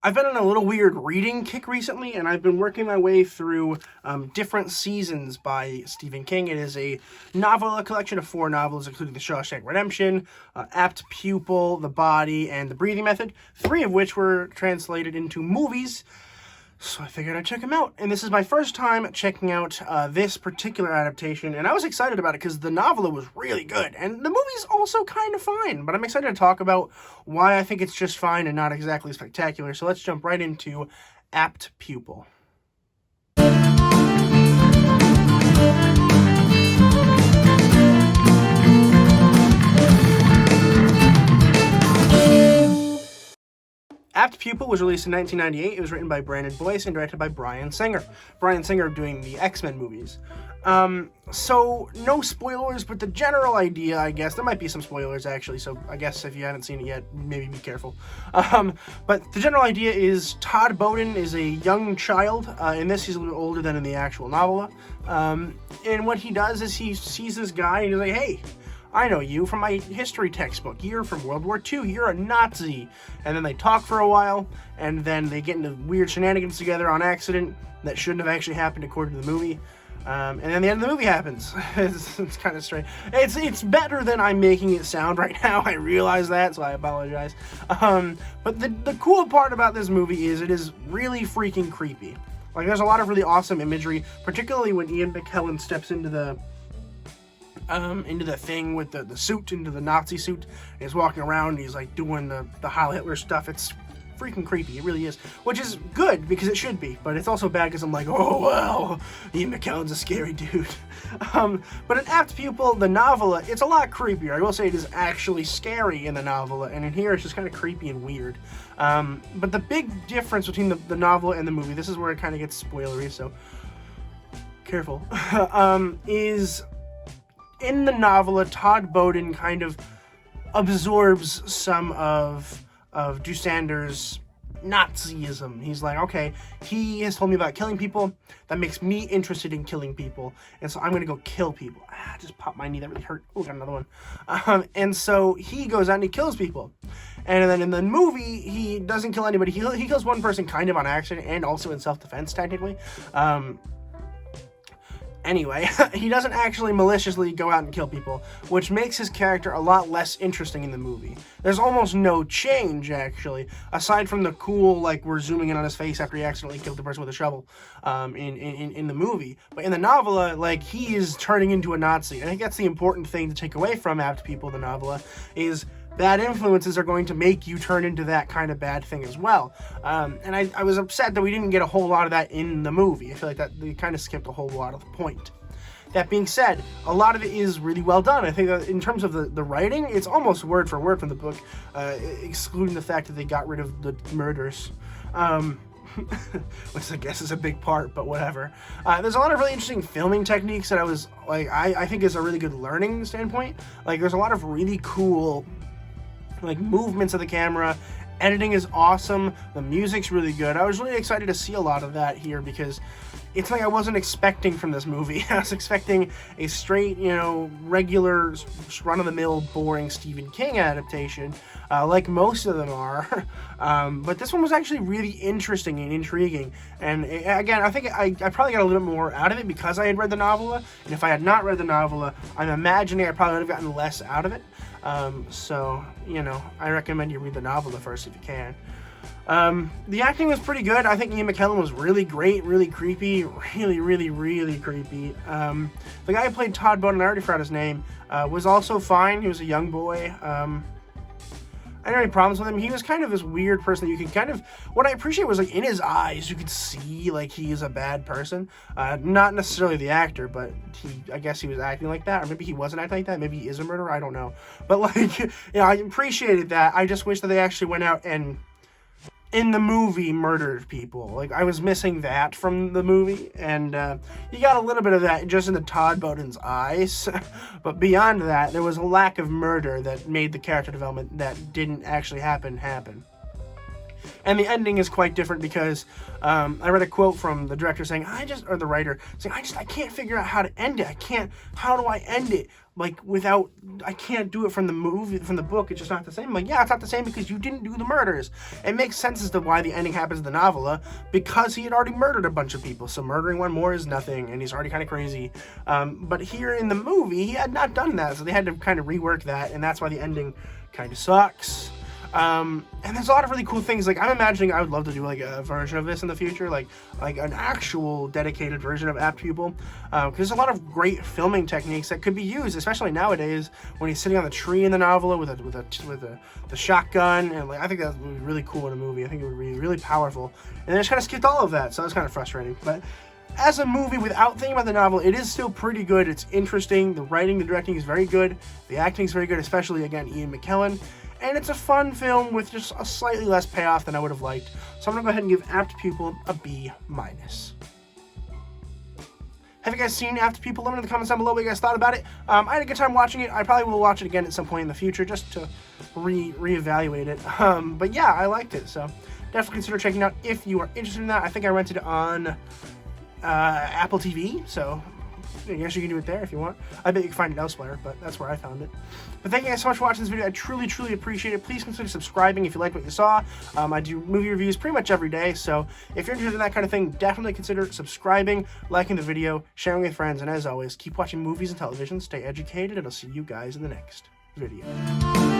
I've been on a little weird reading kick recently, and I've been working my way through different seasons by Stephen King. It is a collection of 4 novels, including The Shawshank Redemption, Apt Pupil, The Body, and The Breathing Method, 3 of which were translated into movies. So I figured I'd check them out. And this is my first time checking out this particular adaptation, and I was excited about it because the novel was really good, and the movie's also kind of fine, but I'm excited to talk about why I think it's just fine and not exactly spectacular. So let's jump right into Apt Pupil. Apt Pupil was released in 1998. It was written by Brandon Boyce and directed by Bryan Singer. Bryan Singer doing the X-Men movies. So, no spoilers, but the general idea, I guess, there might be some spoilers, actually, so I guess if you haven't seen it yet, maybe be careful. But the general idea is Todd Bowden is a young child. In this, he's a little older than in the actual novella. And what he does is he sees this guy, and he's like, hey, I know you from my history textbook. You're from World War II. You're a Nazi. And then they talk for a while, and then they get into weird shenanigans together on accident that shouldn't have actually happened according to the movie. And then the end of the movie happens. It's kind of strange. It's better than I'm making it sound right now. I realize that, so I apologize. But the cool part about this movie is it is really freaking creepy. Like, there's a lot of really awesome imagery, particularly when Ian McKellen steps into the thing with the suit, into the Nazi suit, and he's walking around, and he's like doing the Heil Hitler stuff. It's freaking creepy, it really is, which is good, because it should be, but it's also bad because I'm like, oh wow, Ian McKellen's a scary dude. But in Apt Pupil, the novella, it's a lot creepier. I will say it is actually scary in the novella, and in here it's just kind of creepy and weird. But the big difference between the novel and the movie, this is where it kind of gets spoilery, so careful, is in the novella, Todd Bowden kind of absorbs some of Dusander's Nazism. He's like, okay, he has told me about killing people. That makes me interested in killing people. And so I'm going to go kill people. Just popped my knee. That really hurt. Oh, got another one. And so he goes out and he kills people. And then in the movie, he doesn't kill anybody. He kills one person kind of on accident and also in self-defense, technically. Anyway, he doesn't actually maliciously go out and kill people, which makes his character a lot less interesting in the movie. There's almost no change, actually, aside from the cool, like, we're zooming in on his face after he accidentally killed the person with a shovel in the movie. But in the novella, like, he is turning into a Nazi. I think that's the important thing to take away from Apt Pupil, the novella, is bad influences are going to make you turn into that kind of bad thing as well. And I was upset that we didn't get a whole lot of that in the movie. I feel like that they kind of skipped a whole lot of the point. That being said, a lot of it is really well done. I think that in terms of the writing, it's almost word for word from the book, excluding the fact that they got rid of the murders. Which I guess is a big part, but whatever. There's a lot of really interesting filming techniques that I think is a really good learning standpoint. Like, there's a lot of really cool, like, movements of the camera. Editing is awesome. The music's really good. I was really excited to see a lot of that here because it's like I wasn't expecting from this movie. I was expecting a straight, regular, run-of-the-mill, boring Stephen King adaptation, like most of them are. But this one was actually really interesting and intriguing. And again, I think I probably got a little bit more out of it because I had read the novella. And if I had not read the novella, I'm imagining I probably would have gotten less out of it. So, I recommend you read the novella first if you can. The acting was pretty good. I think Ian McKellen was really great, really creepy, really, really, really creepy. The guy who played Todd Bowden, I already forgot his name, was also fine. He was a young boy. I didn't have any problems with him. He was kind of this weird person that you could what I appreciate was, like, in his eyes, you could see, like, he is a bad person. Not necessarily the actor, but I guess he was acting like that, or maybe he wasn't acting like that. Maybe he is a murderer. I don't know. But, like, I appreciated that. I just wish that they actually went out and, in the movie, murdered people. Like, I was missing that from the movie, and you got a little bit of that just in the Todd Bowden's eyes, but beyond that, there was a lack of murder that made the character development that didn't actually happen. And the ending is quite different because I read a quote from the director saying, or the writer saying, I can't figure out how to end it. How do I end it? Like, I can't do it from the book. It's just not the same. I'm like, yeah, it's not the same because you didn't do the murders. It makes sense as to why the ending happens in the novella, because he had already murdered a bunch of people. So murdering one more is nothing, and he's already kind of crazy. But here in the movie, he had not done that, so they had to kind of rework that, and that's why the ending kind of sucks. And there's a lot of really cool things. Like, I'm imagining I would love to do like a version of this in the future, like an actual dedicated version of Apt Pupil, because there's a lot of great filming techniques that could be used, especially nowadays when he's sitting on the tree in the novella with the shotgun, and like I think that would be really cool in a movie. I think it would be really powerful, and they just kind of skipped all of that, so that's kind of frustrating. But as a movie, without thinking about the novel, it is still pretty good. It's interesting. The writing, the directing is very good. The acting is very good, especially again Ian McKellen. And it's a fun film with just a slightly less payoff than I would have liked. So I'm going to go ahead and give Apt Pupil a B-. Have you guys seen Apt Pupil? Let me know in the comments down below what you guys thought about it. I had a good time watching it. I probably will watch it again at some point in the future just to reevaluate it. But yeah, I liked it. So definitely consider checking it out if you are interested in that. I think I rented it on Apple TV. So I guess you can do it there if you want. I bet you can find it elsewhere, but that's where I found it. But thank you guys so much for watching this video. I truly, truly appreciate it. Please consider subscribing if you liked what you saw. I do movie reviews pretty much every day, so if you're interested in that kind of thing, definitely consider subscribing, liking the video, sharing with friends, and as always, keep watching movies and television, stay educated, and I'll see you guys in the next video.